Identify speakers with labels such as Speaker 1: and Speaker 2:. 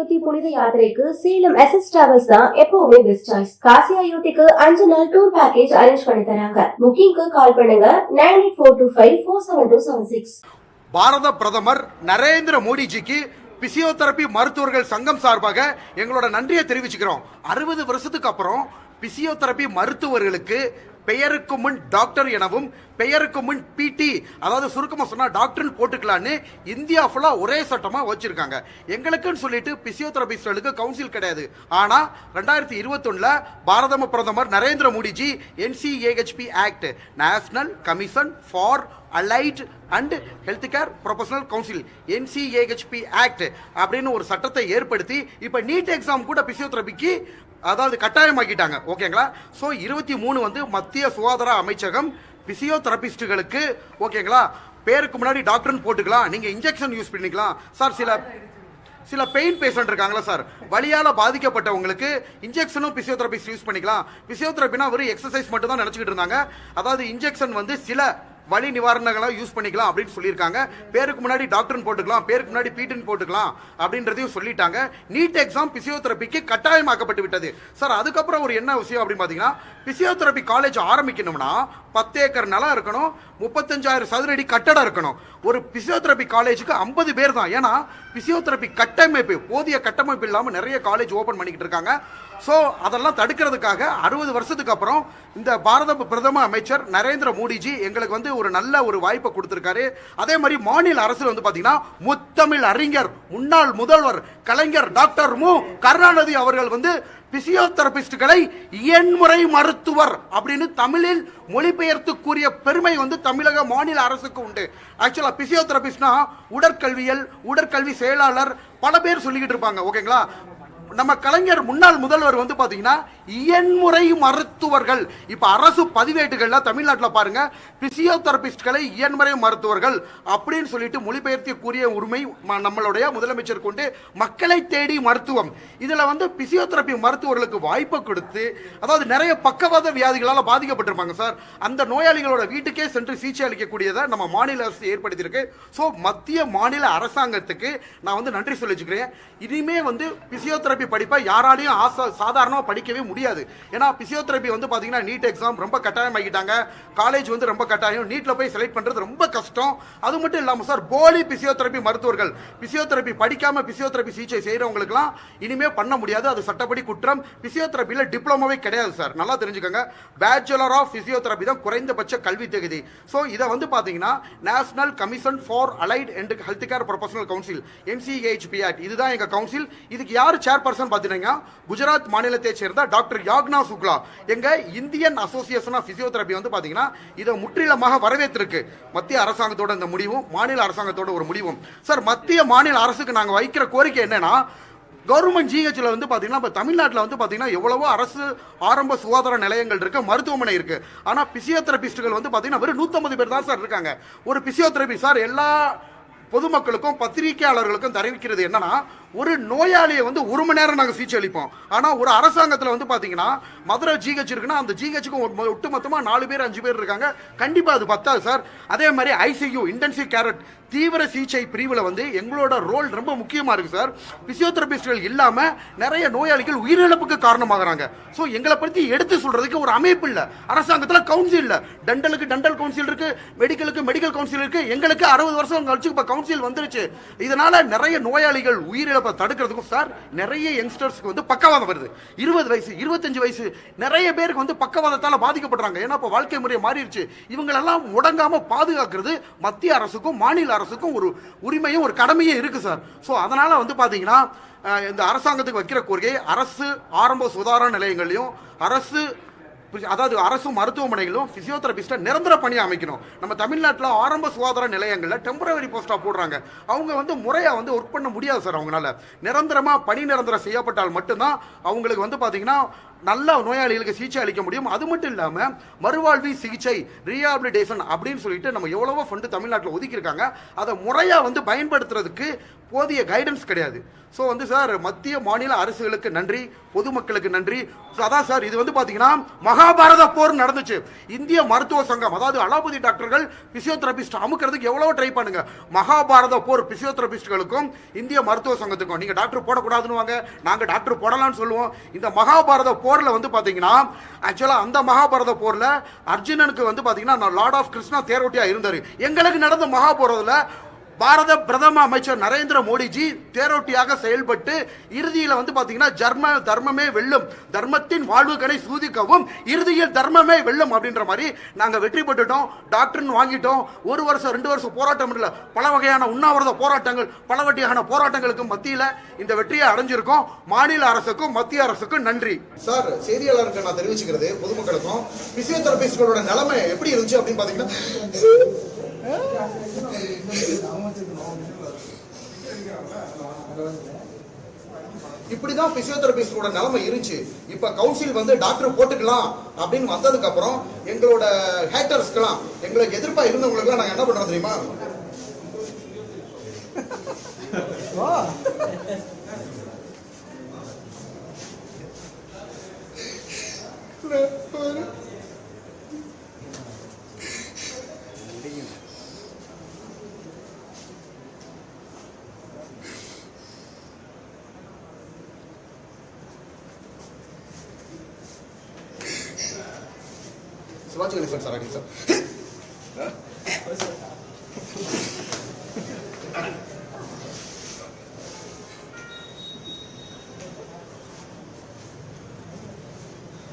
Speaker 1: அயோத்தி புனித யாத்திரைக்கு Salem SS travels தான் எப்பவுமே பெஸ்ட் சாய்ஸ். காசி அயோத்திக்கு 5 நாள் டூர் பேக்கேஜ் அரேஞ்ச் பண்ணி தராங்க. புக்கிங்க்கு கால் பண்ணுங்க 9842547276.
Speaker 2: பாரத பிரதமர் நரேந்திர மோடிஜிக்கு பிசியோதெரபி மருத்துவர்கள் சங்கம் சார்பாக எங்களோட நன்றியை தெரிவிச்சுக்கிறோம். 60 வருஷத்துக்கு அப்புறம் பிசியோதெரபி மருத்துவர்களுக்கு பெயருக்கு முன் டாக்டர் எனவும் பெயருக்கு முன் PT, அதாவது சுருக்கமா சொன்னா டாக்டர்னு போட்டுக்கலான்னு இந்தியா ஃபுல்லா ஒரே சட்டமா வச்சிருக்காங்க. எங்களுக்குன்னு சொல்லிட்டு பிசியோதெரபிஸ்டுகளுக்கு கவுன்சில் கிடையாது. ஆனா 2021 பாரத பிரதமர் Narendra Modiji NCAHP act, national commission for allied and health care professional council, NCAHP act அப்படின்னு ஒரு சட்டத்தை ஏற்படுத்தி இப்ப நீட் எக்ஸாம் கூட பிசியோதெரபிக்கு அதாவது கட்டாயமாக்கிட்டாங்க. ஓகேங்களா? ஸோ 23 மத்திய சுகாதார அமைச்சகம் பிசியோதெரபிஸ்டுகளுக்கு ஓகேங்களா பேருக்கு முன்னாடி டாக்டர்னு போட்டுக்கலாம், நீங்க இன்ஜெக்ஷன் யூஸ் பண்ணிக்கலாம் சார். சில பெயின் பேஷண்ட் இருக்காங்களா சார், வலியால பாதிக்கப்பட்டவங்களுக்கு இன்ஜெக்ஷனும் பிசியோதெரபிஸ்ட் யூஸ் பண்ணிக்கலாம். பிசியோதெரபினா வெறும் எக்ஸசைஸ் மட்டும் தான் நினைச்சுக்கிட்டு இருந்தாங்க. அதாவது இன்ஜெக்ஷன் சில வலி நிவாரணங்களை யூஸ் பண்ணிக்கலாம் அப்படின்னு சொல்லியிருக்காங்க. பேருக்கு முன்னாடி டாக்டர்னு போட்டுக்கலாம், பேருக்கு முன்னாடி PT போட்டுக்கலாம் அப்படின்றதையும் சொல்லிட்டாங்க. நீட் எக்ஸாம் பிசியோதெரபிக்கு கட்டாயமாக்கப்பட்டு விட்டது சார். அதுக்கப்புறம் ஒரு என்ன விஷயம் அப்படின்னு பாத்தீங்கன்னா, பிசியோதெரபி காலேஜ் ஆரம்பிக்கணும்னா 10 ஏக்கர் நிலம் இருக்கணும், 35,000 சதுரடி கட்டடம் இருக்கணும். ஒரு பிசியோதெரபி காலேஜுக்கு 50 பேர் தான். ஏன்னா பிசியோதெரபி கட்டமைப்பு, போதிய கட்டமைப்பு இல்லாமல் நிறைய காலேஜ் ஓபன் பண்ணிக்கிட்டு இருக்காங்க. ஸோ அதெல்லாம் தடுக்கிறதுக்காக 60 வருஷத்துக்கு அப்புறம் இந்த பாரத பிரதம அமைச்சர் நரேந்திர மோடிஜி எங்களுக்கு ஒரு நல்ல ஒரு வாய்ப்பை கொடுத்திருக்காரு. அதே மாதிரி மாநில அரசு பாத்தீங்கன்னா முத்தமிழ் அறிஞர் முன்னாள் முதல்வர் கலைஞர் டாக்டர் மு கருணாநிதி அவர்கள் பிசியோதெரபிஸ்டுகளை எண்முறை மருத்துவர் அப்படின்னு தமிழில் மொழிபெயர்த்து கூறிய பெருமை தமிழக மாநில அரசுக்கு உண்டு. ஆக்சுவலா பிசியோதெரபிஸ்ட்னா உடற்கல்வி செயலாளர் பல பேர் சொல்லிக்கிட்டு இருப்பாங்க. ஓகேங்களா? நம்ம கலைஞர் முன்னாள் முதல்வர் பாத்தீங்கன்னா இயன்முறை மருத்துவர்கள். இப்ப அரசு பதிவேட்டுகள்ல தமிழ்நாட்டில் பாருங்க, பிசியோதெரபிஸ்ட்களை இயன்முறை மருத்துவர்கள் அப்படின்னு சொல்லிட்டு மொழிபெயர்த்தி கூறிய உரிமை நம்மளுடைய முதலமைச்சர் கொண்டு மக்களை தேடி மருத்துவம். இதுல பிசியோதெரபி மருத்துவர்களுக்கு வாய்ப்பை கொடுத்து, அதாவது நிறைய பக்கவாத வியாதிகளால் பாதிக்கப்பட்டிருப்பாங்க சார், அந்த நோயாளிகளோட வீட்டுக்கே சென்று சிகிச்சை அளிக்கக்கூடியதை நம்ம மாநில அரசு ஏற்படுத்தியிருக்கு. ஸோ மத்திய மாநில அரசாங்கத்துக்கு நான் நன்றி சொல்லிச்சுக்கிறேன். இனிமே பிசியோதெரபி படிப்பை யாராலையும் சாதாரணமா படிக்கவே முடியாது. ஏன்னா பிசியோதெரபி பாத்தீங்கன்னா நீட் எக்ஸாம் ரொம்ப கட்டாயம் ஆகிட்டாங்க. காலேஜ் ரொம்ப கட்டாயம், நீட்ல போய் செலக்ட் பண்றது ரொம்ப கஷ்டம். அது மட்டும் இல்லாம சார், போலி பிசியோதெரபி மருத்துவர்கள், பிசியோதெரபி படிக்காம பிசியோதெரபி சிகிச்சை செய்யறவங்களுக்குலாம் இனிமே பண்ண முடியாது, அது சட்டப்படி குற்றம். பிசியோதெரபில டிப்ளமோவே கிடையாது சார், நல்லா தெரிஞ்சுக்கோங்க. பேச்சுலர் ஆஃப் பிசியோதெரபி தான் குறைந்தபட்ச கல்வி தகுதி. ஸோ இதை பாத்தீங்கன்னா national commission for allied and health care professional council, NCAHP act, இதுதான் எங்க கவுன்சில். இதுக்கு யார் சேர்பர்சன் பாத்தீங்கன்னா குஜராத் மாநிலத்தை சேர்ந்த டாக்டர் யாக்னா சுக்லா. எங்க இந்தியன் அசோசியேஷன் ஆஃப் பிசியோதெரபி பாத்தீங்கன்னா இதை முற்றிலுமாக வரவேற்றிருக்கு. மத்திய அரசாங்கத்தோட இந்த முடிவும் மாநில அரசாங்கத்தோட ஒரு முடிவும் சார். மத்திய மாநில அரசுக்கு நாங்க வைக்கிற கோரிக்கை என்னன்னா, கவர்மெண்ட் GHல பாத்தீங்கன்னா இப்ப தமிழ்நாட்டில் பாத்தீங்கன்னா எவ்வளவோ அரசு ஆரம்ப சுகாதார நிலையங்கள் இருக்கு, மருத்துவமனை இருக்கு. ஆனா பிசியோதெரபிஸ்டுகள் பாத்தீங்கன்னா வெறும் 150 பேர் தான் சார் இருக்காங்க. ஒரு பிசியோதெரபி சார் எல்லா பொதுமக்களுக்கும் பத்திரிகையாளர்களுக்கும் தெரிவிக்கிறது என்னன்னா, ஒரு நோயாளியை 1 மணி நேரம் நாங்கள் சிகிச்சை அளிப்போம். ஆனால் ஒரு அரசாங்கத்தில் பார்த்தீங்கன்னா மதுரை GH இருக்குன்னா அந்த GHக்கு ஒட்டுமொத்தமாக 4 பேர் 5 பேர் இருக்காங்க. கண்டிப்பாக அது பத்தாது சார். அதே மாதிரி ICU, இன்டென்சிவ் கேர், தீவிர சிகிச்சை பிரிவில் எங்களோட ரோல் ரொம்ப முக்கியமாக இருக்கு சார். பிசியோதெரபிஸ்டுகள் இல்லாமல் நிறைய நோயாளிகள் உயிரிழப்புக்கு காரணமாகறாங்க. ஸோ எங்களை பற்றி எடுத்து சொல்றதுக்கு ஒரு அமைப்பு இல்லை, அரசாங்கத்தில் கவுன்சில் இல்லை. டென்டலுக்கு டென்டல் கவுன்சில் இருக்கு, மெடிக்கலுக்கு மெடிக்கல் கவுன்சில் இருக்கு. எங்களுக்கு 60 வருஷம் கழிச்சு இப்போ கவுன்சில் வந்துருச்சு. இதனால நிறைய நோயாளிகள் உயிரிழப்பு தடுக்கிறதுக்கும் சார் நிறைய யங்ஸ்டர்ஸ்க்கு பக்கவாதம் வருது. 20 வயசு 25 வயசு நிறைய பேருக்கு பக்கவாதத்தால பாதிக்கப்படுறாங்க. ஏன்னா இப்ப வாழ்க்கை முறை மாறிடுச்சு. இவங்களெல்லாம் முடங்காம பாதுகாக்கிறது மத்திய அரசுக்கும் மாநில அரசுக்கும் ஒரு உரிமையும் ஒரு கடமையும் இருக்கு சார். ஸோ அதனால பாத்தீங்கன்னா இந்த அரசாங்கத்துக்கு வைக்கிற கோரிக்கை, அரசு ஆரம்ப சுகாதார நிலையங்களையும் அரசு மருத்துவமனைகளும் பிசியோதெரபிஸ்ட நிரந்தர பணியை அமைக்கணும். நம்ம தமிழ்நாட்டில் ஆரம்ப சுகாதார நிலையங்களில் டெம்பரவரி போஸ்டா போடுறாங்க. அவங்க முறையா ஒர்க் பண்ண முடியாது சார். அவங்களால நிரந்தரமா பணி நிரந்தரம் செய்யப்பட்டால் மட்டும்தான் அவங்களுக்கு பாத்தீங்கன்னா நல்ல நோயாளிகளுக்கு சிகிச்சை அளிக்க முடியும். அது மட்டும் இல்லாம மறுவாழ்வி சிகிச்சை ரீஹாபிலிடேஷன் அப்படின்னு சொல்லிட்டு நம்ம எவ்வளவோ ஃபண்டு தமிழ்நாட்டில் ஒதுக்கியிருக்காங்க. அதை முறையா பயன்படுத்துறதுக்கு போதிய கைடன்ஸ் கிடையாது. ஸோ சார், மத்திய மாநில அரசுகளுக்கு நன்றி, பொதுமக்களுக்கு நன்றி. அதான் சார், இது பாத்தீங்கன்னா மகாபாரத போர் நடந்துச்சு. இந்திய மருத்துவ சங்கம், அதாவது அலோபதி டாக்டர்கள் பிசியோதெரபிஸ்ட் அமுக்கிறதுக்கு எவ்வளவு ட்ரை பண்ணுங்க. மகாபாரத போர் பிசியோதெரபிஸ்ட்களுக்கும் இந்திய மருத்துவ சங்கத்துக்கும். நீங்க டாக்டர் போடக்கூடாதுன்னு நாங்க டாக்டர் போடலாம்னு சொல்லுவோம். இந்த மகாபாரத போர்ல பாத்தீங்கன்னா ஆக்சுவலா அந்த மகாபாரத போர்ல அர்ஜுனனுக்கு பாத்தீங்கன்னா லார்ட் ஆஃப் கிருஷ்ணா தேரோட்டியா இருந்தாரு. எங்களுக்கு நடந்த மகாபாரதத்துல பாரத பிரதம அமைச்சர் நரேந்திர மோடிஜி தேரோட்டியாக செயல்பட்டு இறுதியில் பாத்தீங்கன்னா தர்மமே வெல்லும், தர்மத்தின் வாழ்வுகளை சூதிக்கவும் இறுதியில் தர்மமே வெல்லும் அப்படின்ற மாதிரி நாங்க வெற்றி பெற்றுட்டோம். டாக்டர்னு வாங்கிட்டோம். 1 வருஷம் 2 வருஷம் போராட்டம் இல்ல, பல வகையான உண்ணாவிரத போராட்டங்கள், பல வகையான போராட்டங்களுக்கு மத்தியில இந்த வெற்றியை அடைஞ்சிருக்கோம். மாநில அரசுக்கும் மத்திய அரசுக்கும் நன்றி. சார், செய்தியாளருக்கு நான் தெரிவிச்சுக்கிறது பொதுமக்களுக்கும் பிசியோதெரபிஸ்டோட நிலைமை எப்படி இருந்துச்சு அப்படின்னு பாத்தீங்கன்னா, இப்படிதான் பிசியோதெரபிஸ்டோட நிலைமை இருந்துச்சு. இப்ப கவுன்சில் டாக்டர் போட்டுக்கலாம் அப்படின்னு வந்ததுக்கு அப்புறம் எங்களோட ஹேட்டர்ஸ்க்கெல்லாம், எங்களுக்கு எதிர்ப்பா இருந்தவங்களுக்கு நாங்க என்ன பண்றோம் தெரியுமா? சிவாஜி கணேசன் சார்,